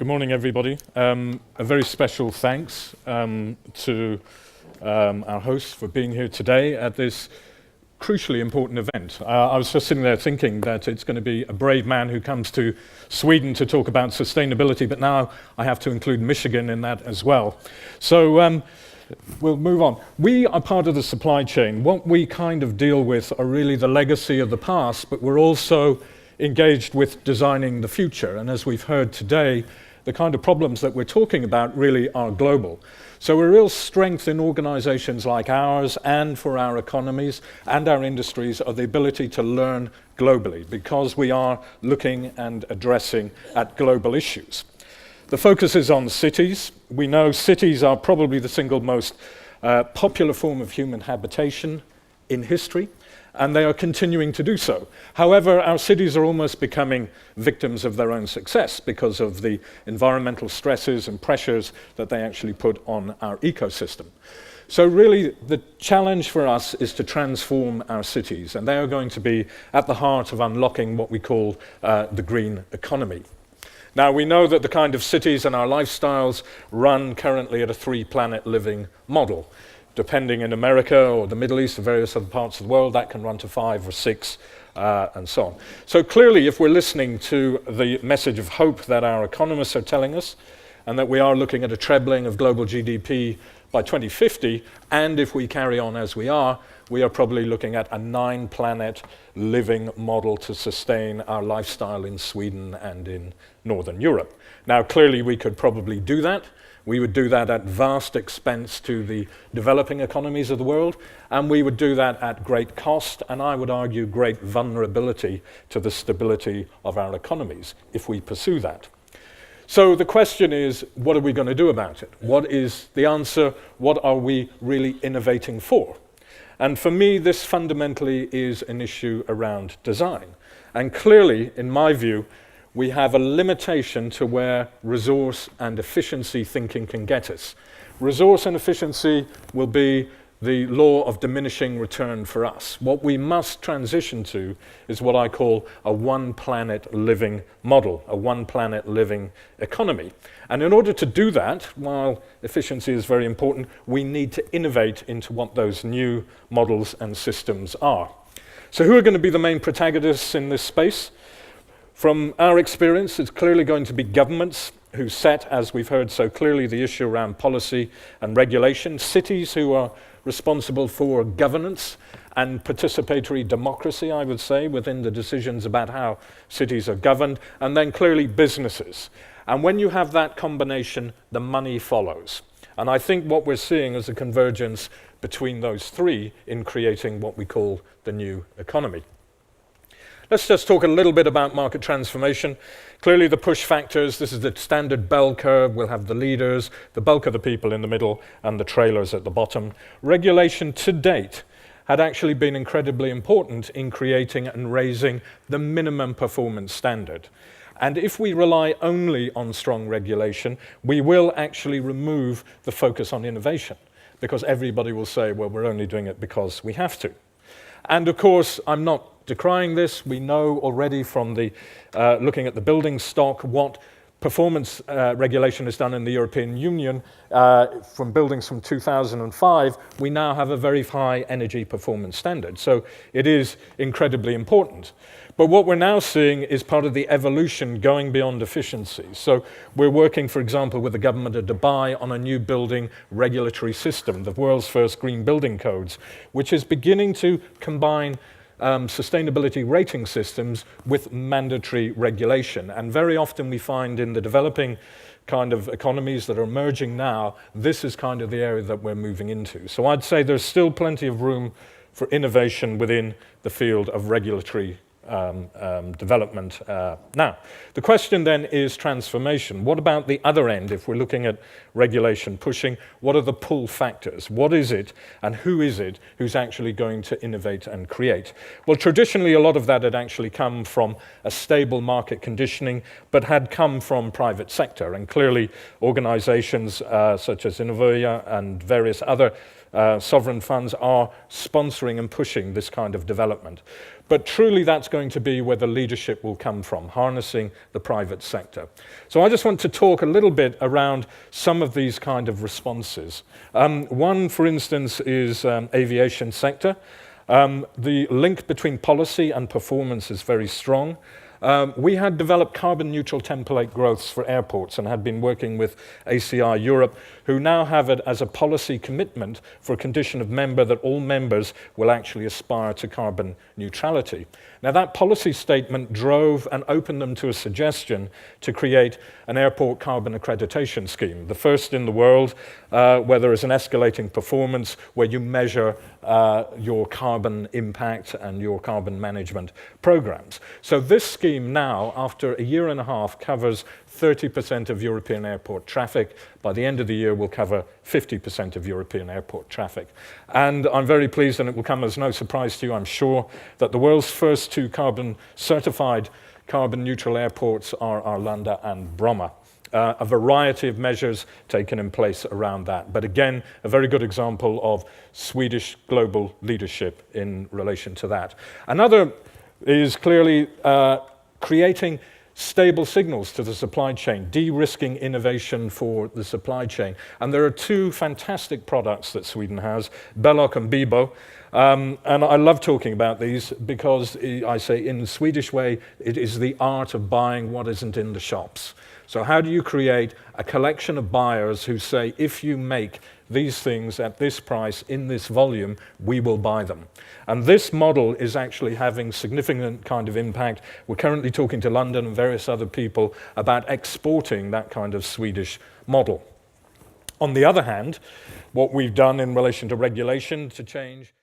Good morning, everybody. A very special thanks to our hosts for being here today at this crucially important event. I was just sitting there thinking that it's going to be a brave man who comes to Sweden to talk about sustainability, but now I have to include Michigan in that as well. So we'll move on. We are part of the supply chain. What we kind of deal with are really the legacy of the past, but we're also engaged with designing the future. And as we've heard today, the kind of problems that we're talking about really are global. So a real strength in organizations like ours and for our economies and our industries are the ability to learn globally because we are looking and addressing at global issues. The focus is on cities. We know cities are probably the single most popular form of human habitation in history, and they are continuing to do so. However, our cities are almost becoming victims of their own success because of the environmental stresses and pressures that they actually put on our ecosystem. So really, the challenge for us is to transform our cities, and they are going to be at the heart of unlocking what we call the green economy. Now, we know that the kind of cities and our lifestyles run currently at a three-planet living model. Depending in America or the Middle East or various other parts of the world, that can run to 5 or 6 and so on. So clearly, if we're listening to the message of hope that our economists are telling us, and that we are looking at a trebling of global GDP by 2050, and if we carry on as we are probably looking at a 9-planet living model to sustain our lifestyle in Sweden and in Northern Europe. Now, clearly, we could probably do that. We would do that at vast expense to the developing economies of the world, and we would do that at great cost, and I would argue great vulnerability to the stability of our economies if we pursue that. So the question is, what are we going to do about it? What is the answer? What are we really innovating for? And for me, this fundamentally is an issue around design. And clearly, in my view, we have a limitation to where resource and efficiency thinking can get us. Resource and efficiency will be the law of diminishing return for us. What we must transition to is what I call a one-planet living model, a one-planet living economy. And in order to do that, while efficiency is very important, we need to innovate into what those new models and systems are. So who are going to be the main protagonists in this space? From our experience, it's clearly going to be governments who set, as we've heard so clearly, the issue around policy and regulation, cities who are responsible for governance and participatory democracy, I would say, within the decisions about how cities are governed, and then clearly businesses. And when you have that combination, the money follows. And I think what we're seeing is a convergence between those three in creating what we call the new economy. Let's just talk a little bit about market transformation. Clearly the push factors, this is the standard bell curve. We'll have the leaders, the bulk of the people in the middle, and the trailers at the bottom. Regulation to date had actually been incredibly important in creating and raising the minimum performance standard. And if we rely only on strong regulation, we will actually remove the focus on innovation, because everybody will say, well, we're only doing it because we have to. And of course, I'm not decrying this. We know already from the looking at the building stock what performance regulation has done in the European Union from buildings from 2005. We now have a very high energy performance standard. So it is incredibly important. But what we're now seeing is part of the evolution going beyond efficiency. So we're working, for example, with the government of Dubai on a new building regulatory system, the world's first green building codes, which is beginning to combine sustainability rating systems with mandatory regulation. And very often we find in the developing kind of economies that are emerging now, this is kind of the area that we're moving into. So I'd say there's still plenty of room for innovation within the field of regulatory development. Now, the question then is transformation. What about the other end? If we're looking at regulation pushing, what are the pull factors? What is it and who is it who's actually going to innovate and create? Well, traditionally, a lot of that had actually come from a stable market conditioning, but had come from private sector. And clearly, organizations such as VINNOVA and various other sovereign funds are sponsoring and pushing this kind of development. But truly that's going to be where the leadership will come from, harnessing the private sector. So I just want to talk a little bit around some of these kind of responses. One, for instance, is aviation sector. The link between policy and performance is very strong. We had developed carbon neutral template growths for airports and had been working with ACI Europe, who now have it as a policy commitment for a condition of member that all members will actually aspire to carbon neutrality. Now that policy statement drove and opened them to a suggestion to create an airport carbon accreditation scheme, the first in the world where there is an escalating performance where you measure your carbon impact and your carbon management programs. So this scheme now, after a year and a half, covers 30% of European airport traffic. By the end of the year, we'll cover 50% of European airport traffic. And I'm very pleased, and it will come as no surprise to you, I'm sure, that the world's first two certified carbon neutral airports are Arlanda and Bromma. A variety of measures taken in place around that. But again, a very good example of Swedish global leadership in relation to that. Another is clearly creating stable signals to the supply chain, de-risking innovation for the supply chain. And there are two fantastic products that Sweden has, Belloc and Bibo. And I love talking about these because I say in the Swedish way, it is the art of buying what isn't in the shops. So how do you create a collection of buyers who say, if you make these things at this price, in this volume, we will buy them. And this model is actually having significant kind of impact. We're currently talking to London and various other people about exporting that kind of Swedish model. On the other hand, what we've done in relation to regulation to change